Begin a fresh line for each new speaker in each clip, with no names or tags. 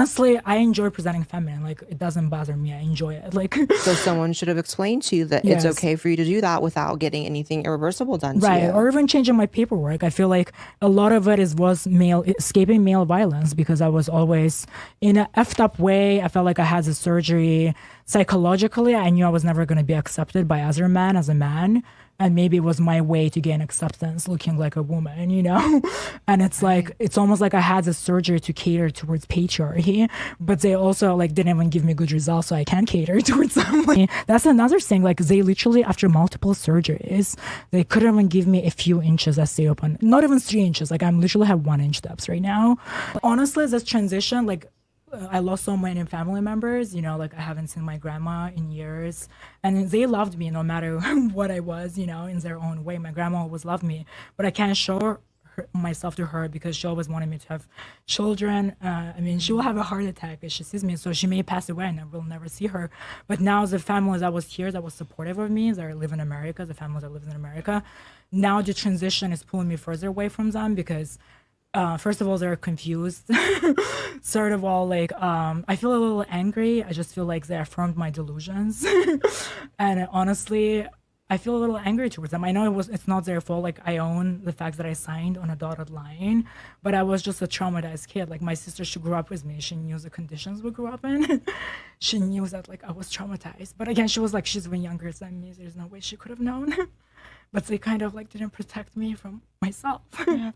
honestly, I enjoy presenting feminine. Like, it doesn't bother me. I enjoy it. Like,
So someone should have explained to you that it's
yes.
okay for you to do that without getting anything irreversible done to
Right,
you.
or even changing my paperwork. I feel like a lot of it was male escaping male violence because I was always in a effed up way. I felt like I had the surgery psychologically. I knew I was never going to be accepted by other men as a man, and maybe it was my way to gain acceptance, looking like a woman, you know. And it's like it's almost like I had the surgery to cater towards patriarchy, but they also like didn't even give me good results, so I can't cater towards them. Like, that's another thing. Like, they literally, after multiple surgeries, they couldn't even give me a few inches that stay open, not even 3 inches. Like, I'm literally have 1 inch depths right now. Honestly, this transition, like, I lost so many family members, you know, like I haven't seen my grandma in years, and they loved me no matter what I was, you know, in their own way. My grandma always loved me, but I can't show myself to her because she always wanted me to have children. I mean, she will have a heart attack if she sees me, so she may pass away and I will never see her. But now the families that was here, that was supportive of me, that live in America, the families that live in America, now the transition is pulling me further away from them because first of all, they're confused. Third of all, like, I feel a little angry. I just feel like they affirmed my delusions. And honestly, I feel a little angry towards them. I know it's not their fault. Like, I own the fact that I signed on a dotted line, but I was just a traumatized kid. Like, my sister, she grew up with me. She knew the conditions we grew up in. She knew that, like, I was traumatized. But again, she was like, she's even younger than me. There's no way she could have known. But they kind of, like, didn't protect me from myself.
Yeah,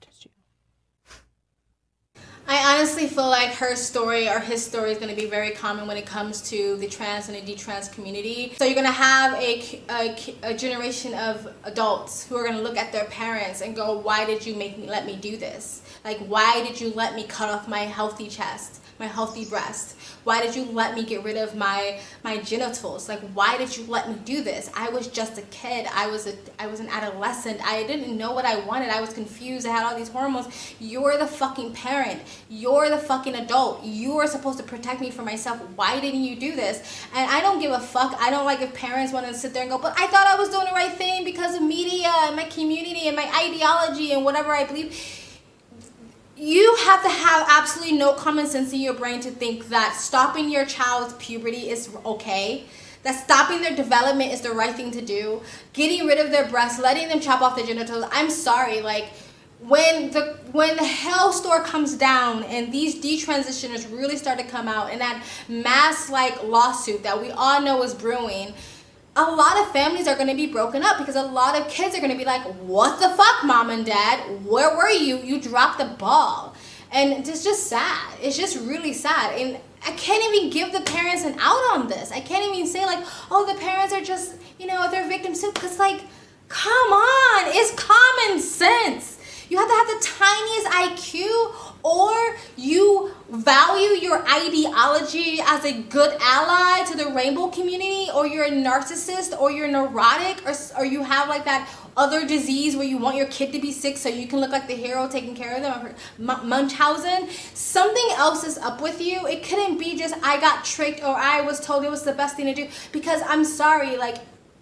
I honestly feel like her story or his story is going to be very common when it comes to the trans and the detrans community. So you're going to have a generation of adults who are going to look at their parents and go, why did you let me do this? Like, why did you let me cut off my healthy chest, my healthy breast? Why did you let me get rid of my genitals? Like, why did you let me do this? I was just a kid. I was an adolescent. I didn't know what I wanted. I was confused. I had all these hormones. You're the fucking parent. You're the fucking adult. You are supposed to protect me from myself. Why didn't you do this? And I don't give a fuck. I don't like if parents want to sit there and go, but I thought I was doing the right thing because of media and my community and my ideology and whatever I believe. You have to have absolutely no common sense in your brain to think that stopping your child's puberty is okay, that stopping their development is the right thing to do, getting rid of their breasts, letting them chop off their genitals. I'm sorry, like, when the hell store comes down and these detransitioners really start to come out and that mass like lawsuit that we all know is brewing, a lot of families are going to be broken up because a lot of kids are going to be like, what the fuck, mom and dad? Where were you? You dropped the ball. And it's just sad. It's just really sad. And I can't even give the parents an out on this. I can't even say like, oh, the parents are just, you know, they're victims too. Because like, come on, it's common sense. You have to have the tiniest IQ, or you value your ideology as a good ally to the rainbow community, or you're a narcissist, or you're neurotic, or you have like that other disease where you want your kid to be sick so you can look like the hero taking care of them, Munchausen. Something else is up with you. It couldn't be just I got tricked or I was told it was the best thing to do. Because I'm sorry, like,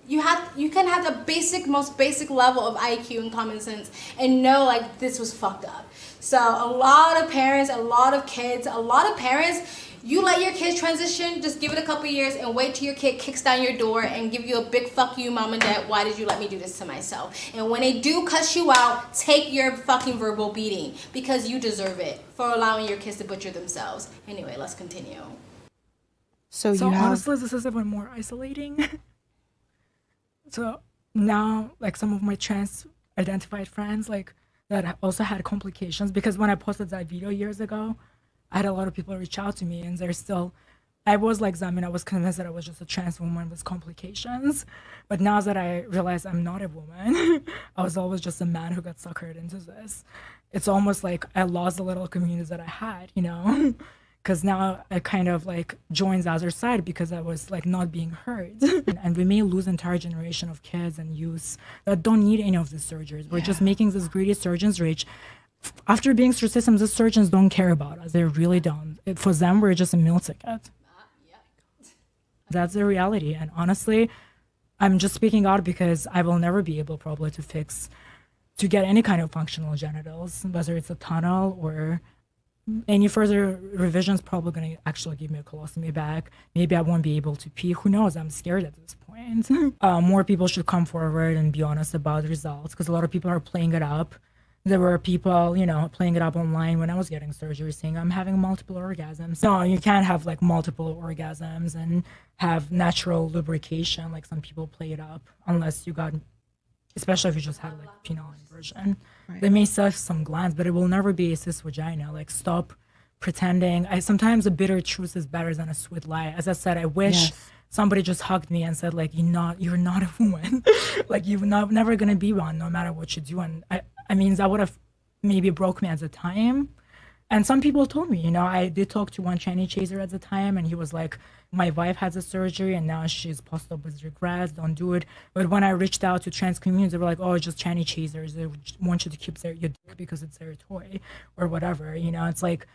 you can have the most basic level of IQ and common sense and know like this was fucked up. So a lot of parents, a lot of kids, a lot of parents, you let your kids transition, just give it a couple years and wait till your kid kicks down your door and give you a big fuck you, mom and dad. Why did you let me do this to myself? And when they do cuss you out, take your fucking verbal beating because you deserve it for allowing your kids to butcher themselves. Anyway, let's continue.
So honestly, this is even more isolating. So now, like, some of my trans identified friends, like, that also had complications, because when I posted that video years ago, I had a lot of people reach out to me, and they're still, I was like them, and I was convinced that I was just a trans woman with complications. But now that I realize I'm not a woman, I was always just a man who got suckered into this. It's almost like I lost the little community that I had, you know? Because now I kind of like joins the other side because I was like not being heard. And we may lose an entire generation of kids and youths that don't need any of these surgeries. We're just making these greedy surgeons rich. After being through systems, the surgeons don't care about us. They really don't. For them, we're just a meal ticket. That's the reality. And honestly, I'm just speaking out because I will never be able probably to get any kind of functional genitals, whether it's a tunnel or any further revisions probably going to actually give me a colostomy bag. Maybe I won't be able to pee. Who knows? I'm scared at this point. More people should come forward and be honest about the results, because a lot of people are playing it up. There were people, playing it up online when I was getting surgery, saying I'm having multiple orgasms. No, you can't have like multiple orgasms and have natural lubrication like some people play it up, unless you got, especially if you just had like penile inversion. Right. They may surf some glands, but it will never be a cis vagina. Like, stop pretending. Sometimes a bitter truth is better than a sweet lie. As I said, I wish somebody just hugged me and said, like, you're not a woman. Like, you're never gonna be one, no matter what you do. And I mean, that would have maybe broke me at the time. And some people told me, I did talk to one Chinese chaser at the time, and he was like, my wife has a surgery and now she's post up with regrets, don't do it. But when I reached out to trans communities, they were like, oh, it's just Chinese chasers. They want you to keep your dick because it's their toy or whatever. It's like,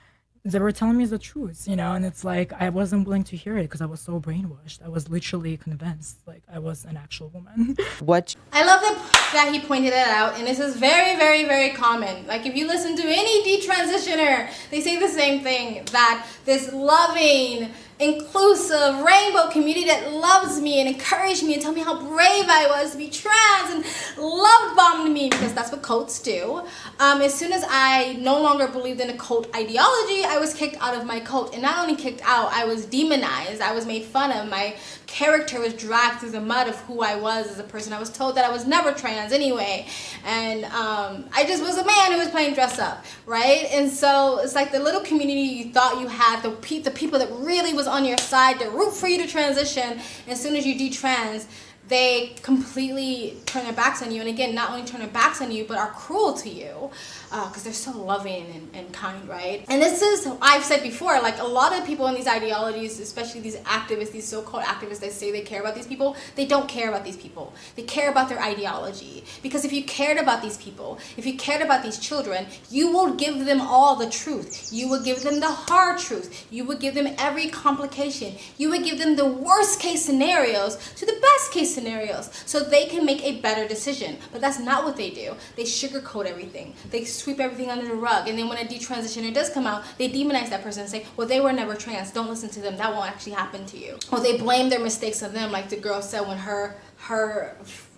they were telling me the truth, and it's like, I wasn't willing to hear it because I was so brainwashed. I was literally convinced like I was an actual woman.
What?
I love that he pointed it out, and this is very, very, very common. Like, if you listen to any detransitioner, they say the same thing, that this loving, inclusive rainbow community that loves me and encouraged me and tell me how brave I was to be trans and love bombed me, because that's what cults do. As soon as I no longer believed in a cult ideology, I was kicked out of my cult, and not only kicked out, I was demonized. I was made fun of. My character was dragged through the mud of who I was as a person. I was told that I was never trans anyway, and I just was a man who was playing dress up, right? And so it's like the little community you thought you had, the people that really was on your side to root for you to transition. As soon as you detrans, they completely turn their backs on you. And again, not only turn their backs on you, but are cruel to you, because they're so loving and kind, right? And this is, I've said before, like, a lot of people in these ideologies, especially these activists, these so-called activists that say they care about these people, they don't care about these people. They care about their ideology. Because if you cared about these people, if you cared about these children, you will give them all the truth. You would give them the hard truth. You would give them every complication. You would give them the worst case scenarios to the best case scenarios, so they can make a better decision. But that's not what they do. They sugarcoat everything. They sweep everything under the rug, and then when a detransitioner does come out, they demonize that person and say, well, they were never trans, don't listen to them, that won't actually happen to you. Or they blame their mistakes on them, like the girl said when her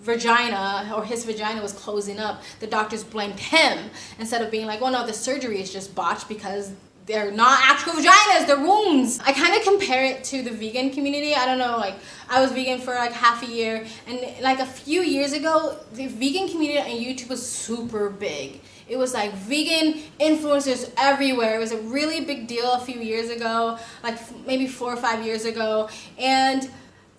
vagina or his vagina was closing up, the doctors blamed him instead of being like, well, no, the surgery is just botched because they're not actual vaginas, they're wombs. I kind of compare it to the vegan community. I don't know, like, I was vegan for like half a year, and like a few years ago, the vegan community on YouTube was super big. It was like vegan influencers everywhere. It was a really big deal a few years ago, like maybe 4 or 5 years ago. And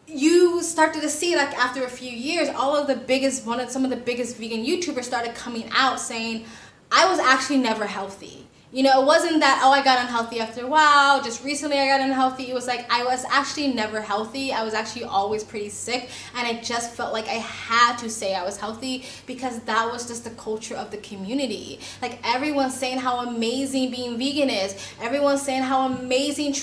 you started to see, like, after a few years, some of the biggest vegan YouTubers started coming out saying, I was actually never healthy. It wasn't that, oh, I got unhealthy after a while, just recently I got unhealthy. It was like, I was actually never healthy. I was actually always pretty sick, and I just felt like I had to say I was healthy because that was just the culture of the community. Like, everyone's saying how amazing being vegan is. Everyone's saying how amazing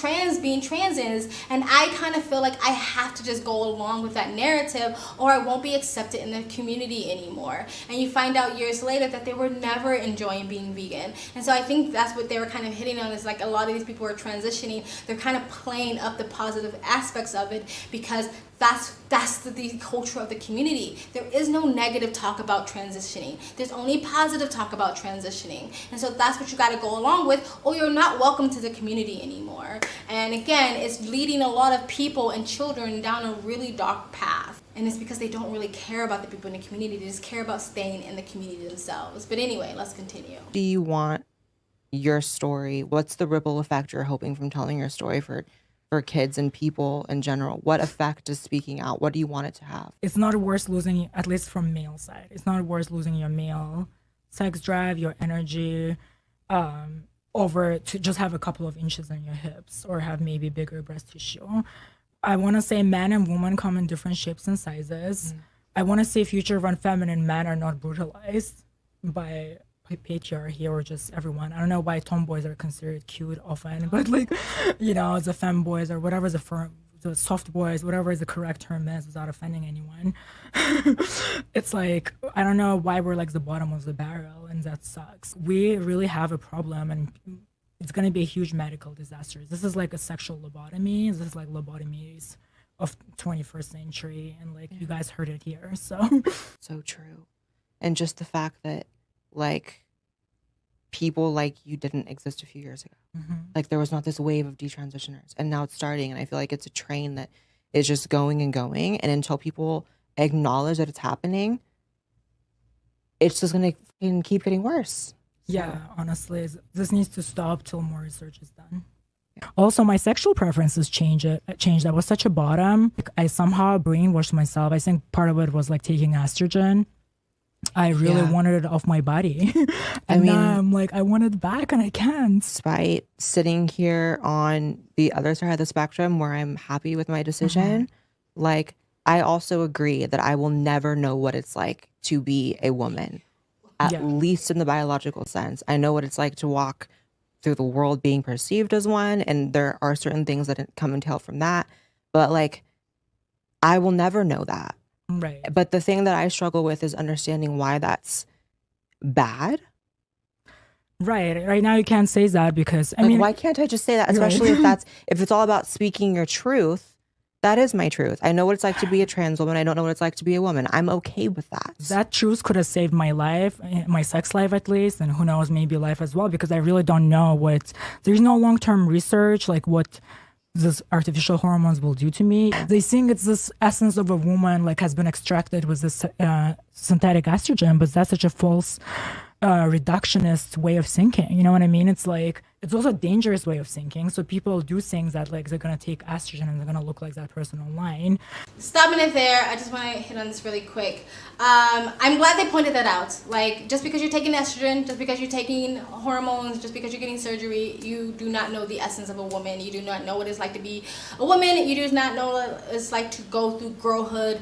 being trans is. And I kind of feel like I have to just go along with that narrative, or I won't be accepted in the community anymore. And you find out years later that they were never enjoying being vegan. And so I think that's what they were kind of hitting on, is like, a lot of these people are transitioning, they're kind of playing up the positive aspects of it because that's the culture of the community. There is no negative talk about transitioning. There's only positive talk about transitioning. And so that's what you got to go along with, or you're not welcome to the community anymore. And again, it's leading a lot of people and children down a really dark path. And it's because they don't really care about the people in the community. They just care about staying in the community themselves. But anyway, let's continue.
Do you want your story? What's the ripple effect you're hoping from telling your story for kids and people in general? What effect is speaking out? What do you want it to have?
It's not worth losing, at least from male side, it's not worth losing your male sex drive, your energy, over to just have a couple of inches on your hips or have maybe bigger breast tissue. I want to say men and women come in different shapes and sizes. I want to say future run feminine men are not brutalized by patriarchy or just everyone. I don't know why tomboys are considered cute often, but like, the femboys or whatever the soft boys, whatever the correct term is without offending anyone. It's like, I don't know why we're like the bottom of the barrel, and that sucks. We really have a problem, and it's going to be a huge medical disaster. This is like a sexual lobotomy. This is like lobotomies of 21st century, and like you guys heard it here. So
So true. And just the fact that like people like you didn't exist a few years ago. Like there was not this wave of detransitioners, and now it's starting, and I feel like it's a train that is just going and going, and until people acknowledge that it's happening, it's just going to keep getting worse.
yeah, honestly, this needs to stop till more research is done. Also, my sexual preferences changed. I was such a bottom. Like, I somehow brainwashed myself. I think part of it was like taking estrogen. I really wanted it off my body. And now I'm like, I want it back and I can't.
Despite sitting here on the other side of the spectrum where I'm happy with my decision, like I also agree that I will never know what it's like to be a woman, at least in the biological sense. I know what it's like to walk through the world being perceived as one, and there are certain things that come and tail from that. But like, I will never know that.
Right.
But the thing that I struggle with is understanding why that's bad.
Right. Right now you can't say that because I
Like,
mean,
why can't I just say that? Especially if it's all about speaking your truth. That is my truth. I know what it's like to be a trans woman. I don't know what it's like to be a woman. I'm okay with that.
that truth could have saved my life, my sex life at least, and who knows, maybe life as well, because I really don't know there's no long-term research, like what this artificial hormones will do to me. They think it's this essence of a woman like has been extracted with this synthetic estrogen, but that's such a false reductionist way of thinking. You know what I mean? It's like, it's also a dangerous way of thinking. So people do things that like they're gonna take estrogen and they're gonna look like that person online.
Stopping it there, I just want to hit on this really quick. I'm glad they pointed that out. Like, just because you're taking estrogen, just because you're taking hormones, just because you're getting surgery, you do not know the essence of a woman. You do not know what it's like to be a woman. You do not know what it's like to go through girlhood,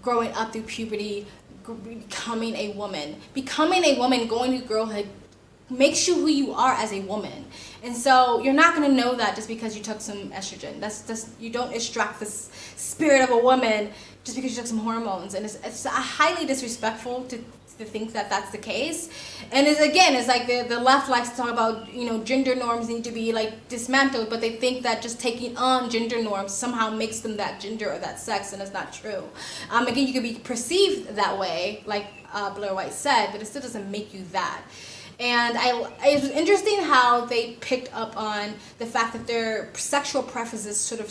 growing up through puberty, becoming a woman. Becoming a woman, going through girlhood, makes you who you are as a woman. And so you're not going to know that just because you took some estrogen. That's you don't extract the spirit of a woman just because you took some hormones. And it's highly disrespectful to think that that's the case. And it's like the left likes to talk about, you know, gender norms need to be like dismantled, but they think that just taking on gender norms somehow makes them that gender or that sex, and it's not true. Again, you could be perceived that way, like Blaire White said, but it still doesn't make you that. And it was interesting how they picked up on the fact that their sexual preferences sort of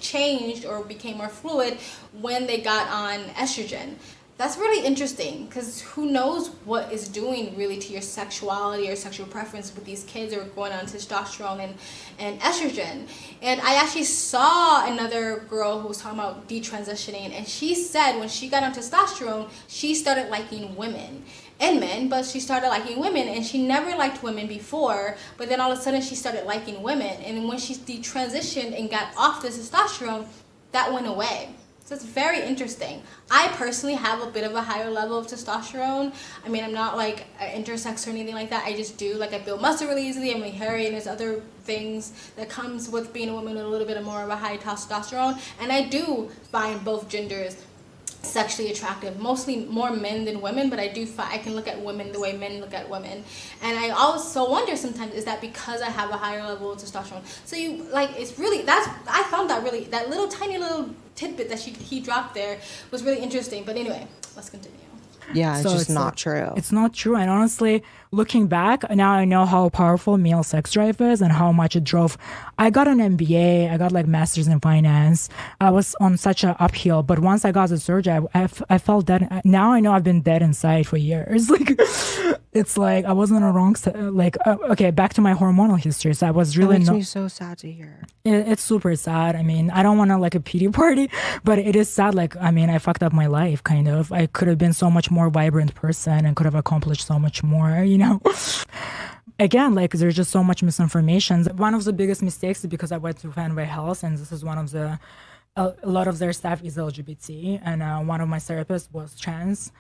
changed or became more fluid when they got on estrogen. That's really interesting, because who knows what is doing really to your sexuality or sexual preference with these kids who are going on testosterone and estrogen. And I actually saw another girl who was talking about detransitioning, and she said when she got on testosterone, she started liking women and men, but she started liking women, and she never liked women before, but then all of a sudden she started liking women. And when she detransitioned and got off the testosterone, that went away. So it's very interesting. I personally have a bit of a higher level of testosterone. I mean, I'm not like intersex or anything like that. I just do, like, I build muscle really easily. I'm really hairy, and there's other things that comes with being a woman with a little bit of more of a high testosterone. And I do find both genders sexually attractive, mostly more men than women, but I can look at women the way men look at women. And I also wonder sometimes, is that because I have a higher level of testosterone? So you, like, it's really, I found that really, that little tiny little tidbit that he dropped there was really interesting. But anyway, let's continue.
Yeah, it's just not true.
It's not true. And honestly, looking back, now I know how powerful male sex drive is and how much it drove. I got an MBA. I got like master's in finance. I was on such an uphill. But once I got the surgery, I felt dead. Now I know I've been dead inside for years. Like, it's like I wasn't on the wrong side. Like, okay, back to my hormonal history. So I was really
That makes me so sad to hear.
It's super sad. I mean, I don't want to like a pity party, but it is sad. Like, I mean, I fucked up my life, kind of. I could have been so much more vibrant person and could have accomplished so much more, you know? Again, like, there's just so much misinformation. One of the biggest mistakes is because I went to Fanway Health, and this is one of the, a lot of their staff is LGBT, and one of my therapists was trans,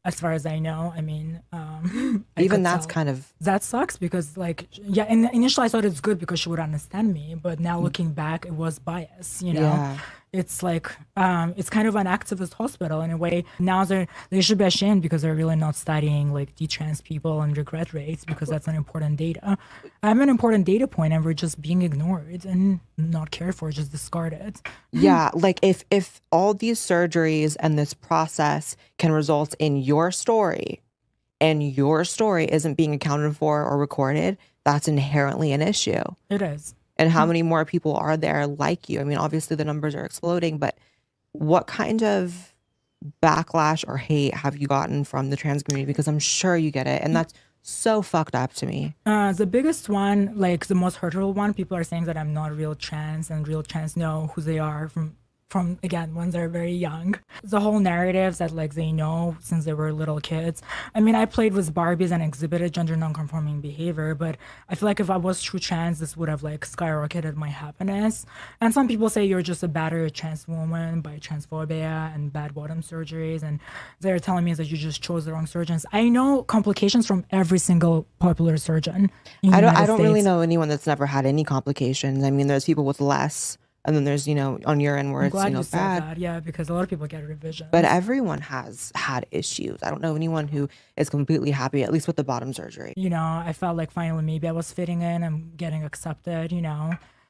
as far as I know. I mean,
even that's kind of,
that sucks, because like, yeah, initially I thought it's good because she would understand me, but now looking back, it was bias, you know?
Yeah.
it's like it's kind of an activist hospital in a way. Now they should be ashamed because they're really not studying like detrans people and regret rates, because that's an important data. I'm an important data point, and we're just being ignored and not cared for, just discarded.
Yeah, like if all these surgeries and this process can result in your story, and your story isn't being accounted for or recorded, that's inherently an issue.
It is.
And how many more people are there like you? I mean, obviously the numbers are exploding, but what kind of backlash or hate have you gotten from the trans community? Because I'm sure you get it. And that's so fucked up to me.
The biggest one, like the most hurtful one, people are saying that I'm not real trans, and real trans know who they are from again, when they're very young. The whole narrative that like they know since they were little kids. I mean, I played with Barbies and exhibited gender nonconforming behavior, but I feel like if I was true trans, this would have like skyrocketed my happiness. And some people say you're just a battered trans woman by transphobia and bad bottom surgeries, and they're telling me that you just chose the wrong surgeons. I know complications from every single popular surgeon.
I don't really know anyone that's never had any complications. I mean, there's people with less. And then there's, on your end where
I'm
it's,
glad you said
bad.
that, yeah, because a lot of people get revisions.
But everyone has had issues. I don't know anyone who is completely happy, at least with the bottom surgery.
I felt like finally maybe I was fitting in and getting accepted,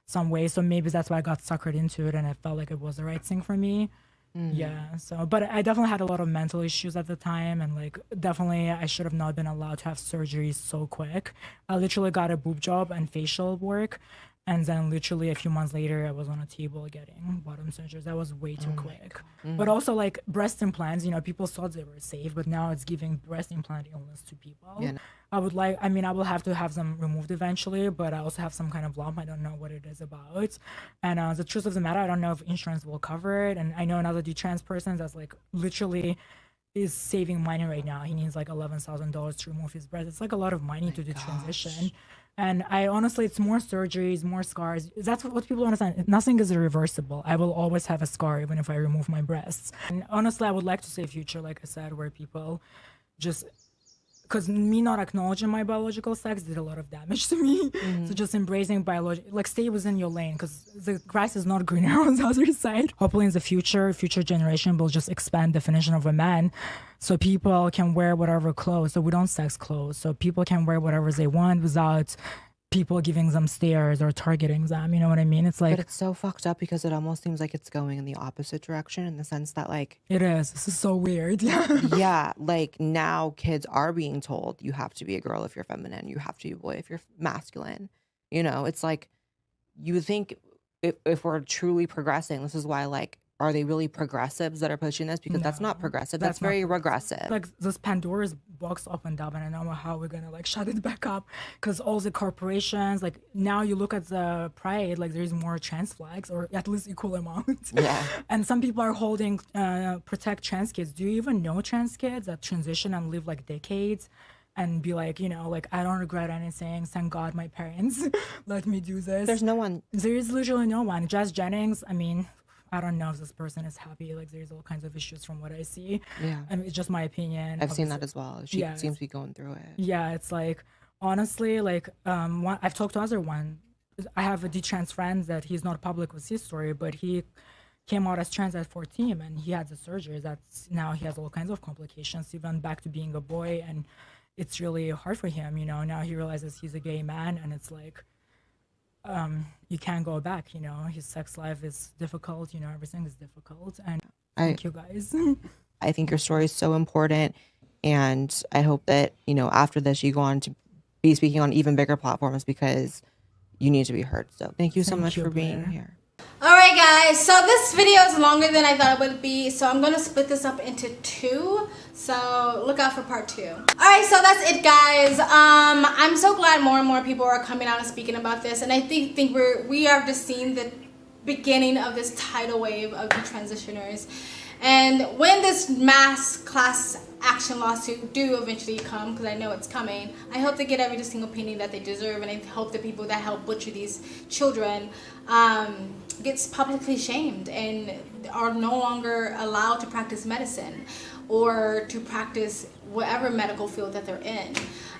some way. So maybe that's why I got suckered into it, and I felt like it was the right thing for me. Yeah. So, but I definitely had a lot of mental issues at the time, and like definitely I should have not been allowed to have surgery so quick. I literally got a boob job and facial work. And then literally a few months later, I was on a table getting bottom surgeries. That was way too quick. But also like breast implants, people thought they were safe, but now it's giving breast implant illness to people. Yeah. I will have to have them removed eventually, but I also have some kind of lump. I don't know what it is about. And the truth of the matter, I don't know if insurance will cover it. And I know another detrans person that's like literally is saving money right now. He needs like $11,000 to remove his breast. It's like a lot of money to detransition. And I honestly, it's more surgeries, more scars. That's what people understand. Nothing is irreversible. I will always have a scar even if I remove my breasts. And honestly, I would like to see a future, like I said, where people just, because me not acknowledging my biological sex did a lot of damage to me. So just embracing biology, like stay within your lane, because the grass is not greener on the other side. Hopefully in the future generation will just expand definition of a man, so people can wear whatever clothes. So we don't sex clothes. So people can wear whatever they want without people giving them stares or targeting them. You know what I mean? It's like,
but it's so fucked up because it almost seems like it's going in the opposite direction, in the sense that like
it is. This is so weird.
Yeah, like now kids are being told you have to be a girl if you're feminine, you have to be a boy if you're masculine. It's like you would think if we're truly progressing, this is why like, are they really progressives that are pushing this? Because that's not progressive. That's very regressive.
Like this Pandora's box opened up, and I don't know how we're gonna like shut it back up, because all the corporations, like now you look at the Pride, like there's more trans flags, or at least equal amount.
Yeah.
And some people are holding protect trans kids. Do you even know trans kids that transition and live like decades? And be like, like I don't regret anything. Thank God my parents let me do this.
There's no one.
There is literally no one. Jess Jennings, I mean, I don't know if this person is happy. Like there's all kinds of issues from what I see.
Yeah.
I mean, it's just my opinion.
I've seen that as well. She seems to be going through it.
Yeah, it's like, honestly, like I've talked to other one. I have a detrans friend that he's not public with his story, but he came out as trans at 14, and he had the surgery. That's now he has all kinds of complications. He went back to being a boy, and it's really hard for him. Now he realizes he's a gay man, and it's like, you can't go back. His sex life is difficult. Everything is difficult. And thank you guys.
I think your story is so important, and I hope that after this you go on to be speaking on even bigger platforms, because you need to be heard. So thank you so much for being here.
All right, guys, so this video is longer than I thought it would be, so I'm going to split this up into 2, so look out for part 2. All right, so that's it, guys. I'm so glad more and more people are coming out and speaking about this, and I think we are just seeing the beginning of this tidal wave of detransitioners. And when this mass class action lawsuit do eventually come, because I know it's coming, I hope they get every single penny that they deserve, and I hope the people that help butcher these children gets publicly shamed and are no longer allowed to practice medicine or to practice whatever medical field that they're in.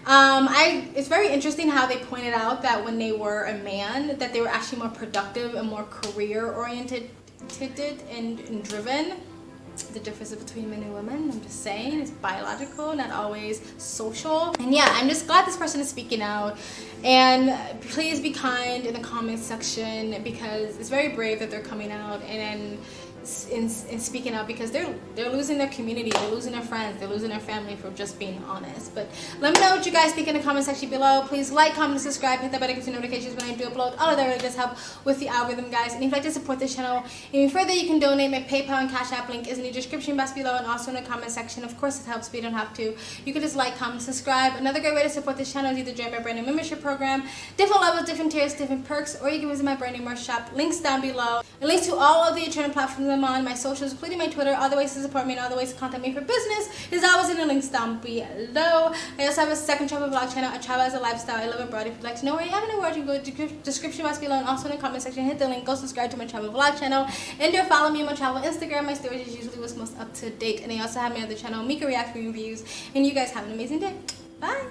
It's very interesting how they pointed out that when they were a man, that they were actually more productive and more career oriented dictated and driven. The difference between men and women, I'm just saying, it's biological, not always social. And yeah, I'm just glad this person is speaking out. And please be kind in the comment section, because it's very brave that they're coming out and in speaking out, because they're losing their community, they're losing their friends, they're losing their family, for just being honest. But let me know what you guys think in the comment section below. Please like, comment, subscribe, hit that bell to get notifications when I do upload. All of that really does help with the algorithm, guys. And if you'd like to support this channel even further, you can donate. My PayPal and Cash App link is in the description box below and also in the comment section. Of course, it helps, but you don't have to. You can just like, comment, subscribe. Another great way to support this channel is either join my brand new membership program, different levels, different tiers, different perks, or you can visit my brand new merch shop. Links down below. And links to all of the eternal platforms I'm on, my socials, including my Twitter, all the ways to support me and all the ways to contact me for business is always in the links down below. I also have a second travel vlog channel, I travel as a lifestyle, I live abroad. If you'd like to know where I am in the world, you can go to the description box below and also in the comment section, hit the link, go subscribe to my travel vlog channel, and do follow me on my travel Instagram. My stories is usually what's most up to date. And I also have my other channel, Mika React Reviews. And you guys have an amazing day. Bye.